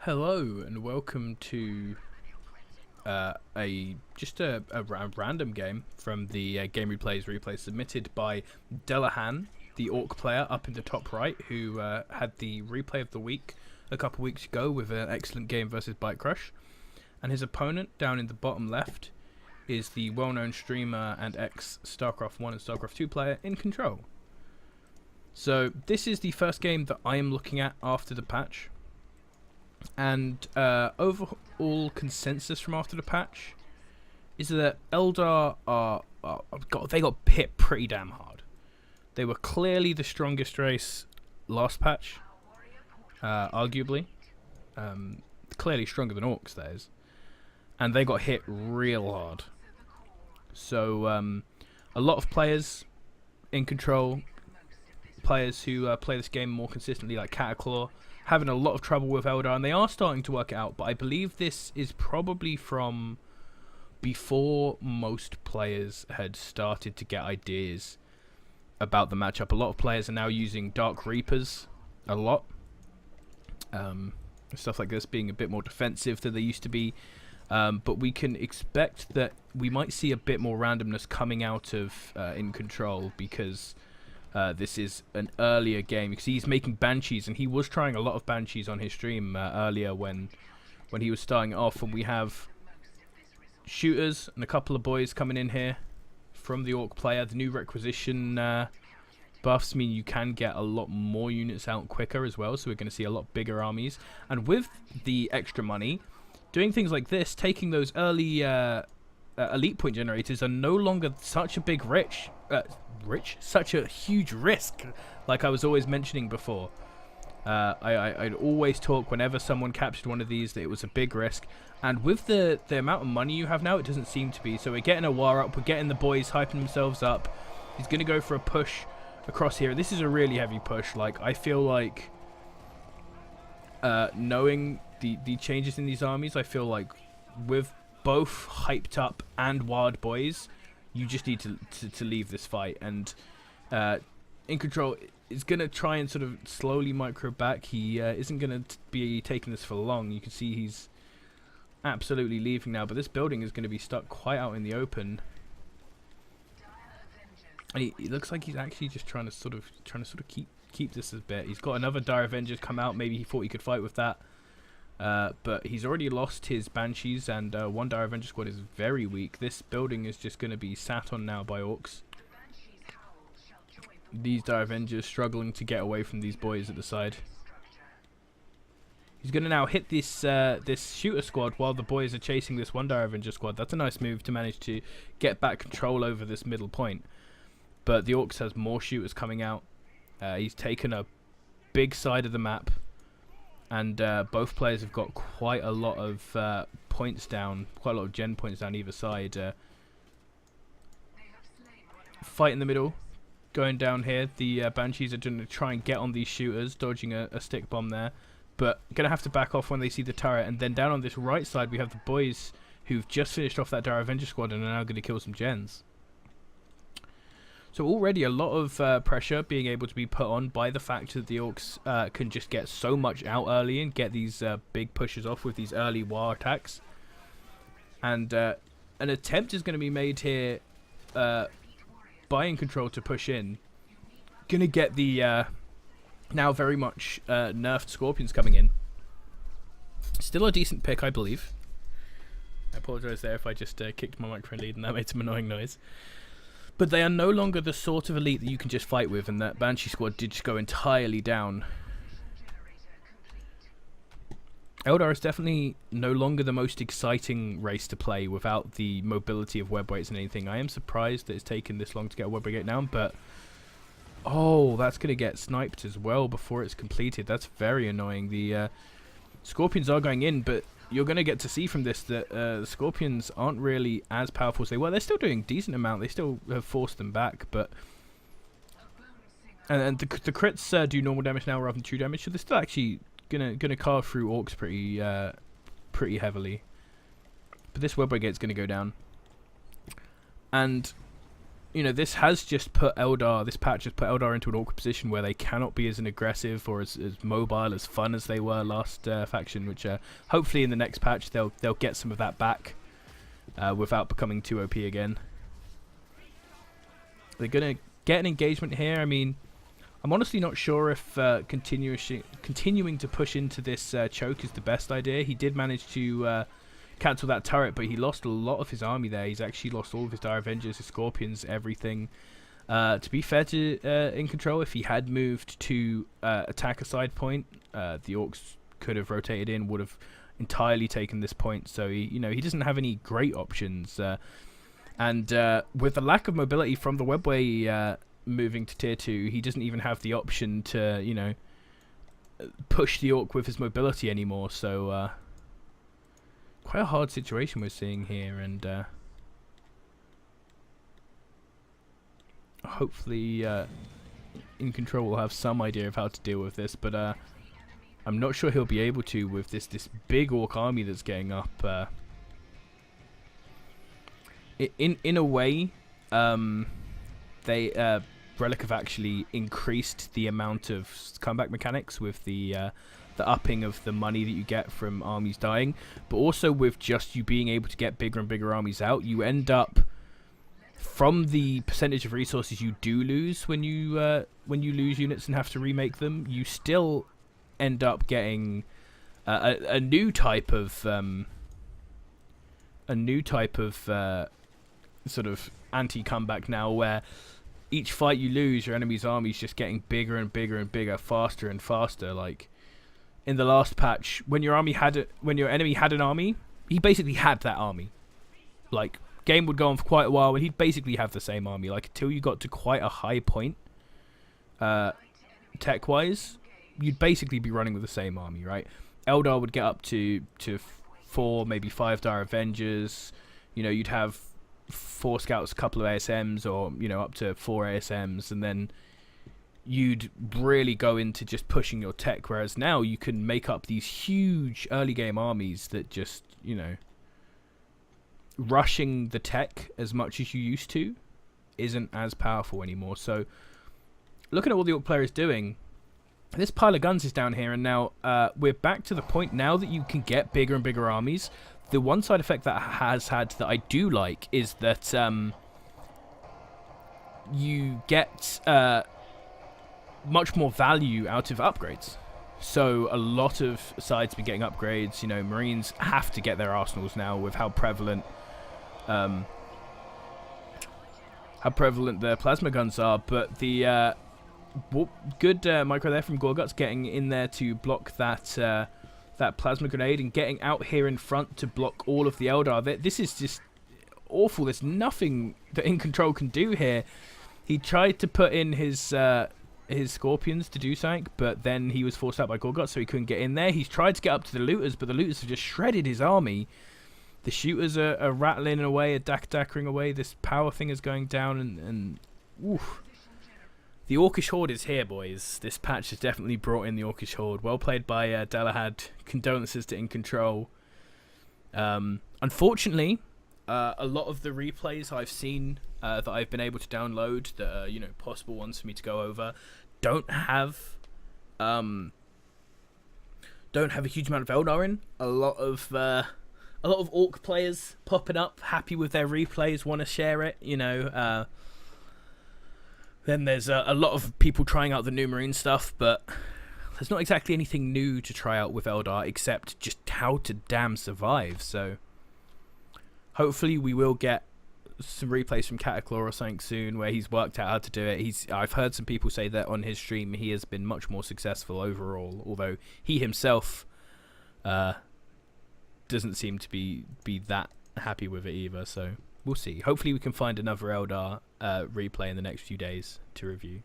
Hello and welcome to a random game from the Game Replay submitted by Dullahan, the Orc player up in the top right, who had the replay of the week a couple weeks ago with an excellent game versus Bite Crush, and his opponent down in the bottom left is the well-known streamer and ex-StarCraft 1 and StarCraft 2 player iNcontroL. So this is the first game that I am looking at after the patch. And overall consensus from after the patch is that Eldar they got hit pretty damn hard. They were clearly the strongest race last patch, arguably. Clearly stronger than Orcs, that is. And they got hit real hard. So a lot of players iNcontroL, players who play this game more consistently, like Cataclaw, having a lot of trouble with Eldar, and they are starting to work it out, but I believe this is probably from before most players had started to get ideas about the matchup. A lot of players are now using Dark Reapers a lot. Stuff like this being a bit more defensive than they used to be. But we can expect that we might see a bit more randomness coming out of iNcontroL, because this is an earlier game, because he's making Banshees, and he was trying a lot of Banshees on his stream earlier when he was starting it off. And we have shooters and a couple of boys coming in here from the Orc player. The new requisition buffs mean you can get a lot more units out quicker as well, so we're going to see a lot bigger armies. And with the extra money, doing things like this, taking those early elite point generators are no longer such a big such a huge risk, like I was always mentioning before. I'd always talk whenever someone captured one of these that it was a big risk, and with the amount of money you have now, it doesn't seem to be. So we're getting a war up, we're getting the boys hyping themselves up. He's going to go for a push across here. This is a really heavy push. Like, I feel like knowing the changes in these armies, I feel like with both hyped up and wild boys, you just need to leave this fight. And iNcontroL is going to try and sort of slowly micro back. He isn't going to be taking this for long. You can see he's absolutely leaving now, but this building is going to be stuck quite out in the open. And he looks like he's actually just trying to sort of keep this a bit. He's got another Dire Avengers come out. Maybe he thought he could fight with that. But he's already lost his Banshees, and one Dire Avenger squad is very weak. This building is just going to be sat on now by Orcs. These Dire Avengers struggling to get away from these boys at the side. He's going to now hit this this shooter squad while the boys are chasing this one Dire Avenger squad. That's a nice move to manage to get back control over this middle point. But the Orcs has more shooters coming out. He's taken a big side of the map. And both players have got quite a lot of points down, quite a lot of gen points down either side. Fight in the middle, going down here. The Banshees are going to try and get on these shooters, dodging a stick bomb there. But going to have to back off when they see the turret. And then down on this right side, we have the boys who've just finished off that Dire Avenger squad and are now going to kill some gens. So already a lot of pressure being able to be put on by the fact that the Orcs can just get so much out early and get these big pushes off with these early war attacks. And an attempt is going to be made here by iNcontroL to push in. Going to get the now very much nerfed Scorpions coming in. Still a decent pick, I believe. I apologise there if I just kicked my microphone lead and that made some annoying noise. But they are no longer the sort of elite that you can just fight with, and that Banshee squad did just go entirely down. Eldar is definitely no longer the most exciting race to play without the mobility of web weights and anything. I am surprised that it's taken this long to get a web brigade down, but oh, that's going to get sniped as well before it's completed. That's very annoying. The Scorpions are going in, but you're going to get to see from this that the Scorpions aren't really as powerful as they were. They're still doing a decent amount. They still have forced them back, but and the crits do normal damage now rather than true damage, so they're still actually gonna carve through Orcs pretty heavily. But this web brigade's going to go down, and this has just put Eldar, this patch has put Eldar into an awkward position where they cannot be as an aggressive or as mobile, as fun as they were last faction, which hopefully in the next patch they'll get some of that back without becoming too OP again. They're going to get an engagement here. I mean, I'm honestly not sure if continuing to push into this choke is the best idea. He did manage to cancel that turret, but he lost a lot of his army there. He's actually lost all of his Dire Avengers, his Scorpions, everything. To be fair to iNcontroL, if he had moved to attack a side point, the Orcs could have rotated in, would have entirely taken this point. So he doesn't have any great options. And with the lack of mobility from the webway moving to tier 2, he doesn't even have the option to push the Orc with his mobility anymore. So quite a hard situation we're seeing here, and hopefully iNcontroL will have some idea of how to deal with this, but I'm not sure he'll be able to with this big Orc army that's getting up. In a way, they Relic have actually increased the amount of comeback mechanics with the upping of the money that you get from armies dying, but also with just you being able to get bigger and bigger armies out, you end up, from the percentage of resources you do lose when you lose units and have to remake them, you still end up getting a new type of sort of anti-comeback now, where each fight you lose, your enemy's army is just getting bigger and bigger and bigger, faster and faster. Like in the last patch, when your enemy had an army, he basically had that army. Like, game would go on for quite a while and he'd basically have the same army. Like, until you got to quite a high point, tech-wise, you'd basically be running with the same army, right? Eldar would get up to 4, maybe 5 Dire Avengers. You'd have 4 scouts, a couple of ASMs, or up to 4 ASMs, and then you'd really go into just pushing your tech. Whereas now you can make up these huge early game armies that just rushing the tech as much as you used to isn't as powerful anymore. So looking at what the Orc player is doing, this pile of guns is down here, and now we're back to the point now that you can get bigger and bigger armies. The one side effect that has had that I do like is that you get much more value out of upgrades. So a lot of sides have been getting upgrades. Marines have to get their arsenals now with how prevalent the plasma guns are. But the good micro there from Gorgut's getting in there to block that plasma grenade and getting out here in front to block all of the Eldar. This is just awful. There's nothing that iNcontroL can do here. He tried to put in his Scorpions to do something, but then he was forced out by Gorgut, so he couldn't get in there. He's tried to get up to the Looters, but the Looters have just shredded his army. The Shooters are rattling away, dackering away. This power thing is going down, and oof. The Orcish Horde is here, boys. This patch has definitely brought in the Orcish Horde. Well played by Dullahan. Condolences to iNcontroL. Unfortunately, a lot of the replays I've seen that I've been able to download, that are, possible ones for me to go over, don't have a huge amount of Eldar in. A lot of Orc players popping up, happy with their replays, want to share it. Then there's a lot of people trying out the new Marine stuff, but there's not exactly anything new to try out with Eldar except just how to damn survive. So hopefully we will get some replays from Cataclaw or something soon where he's worked out how to do it. I've heard some people say that on his stream he has been much more successful overall, although he himself doesn't seem to be that happy with it either. So we'll see. Hopefully we can find another Eldar replay in the next few days to review.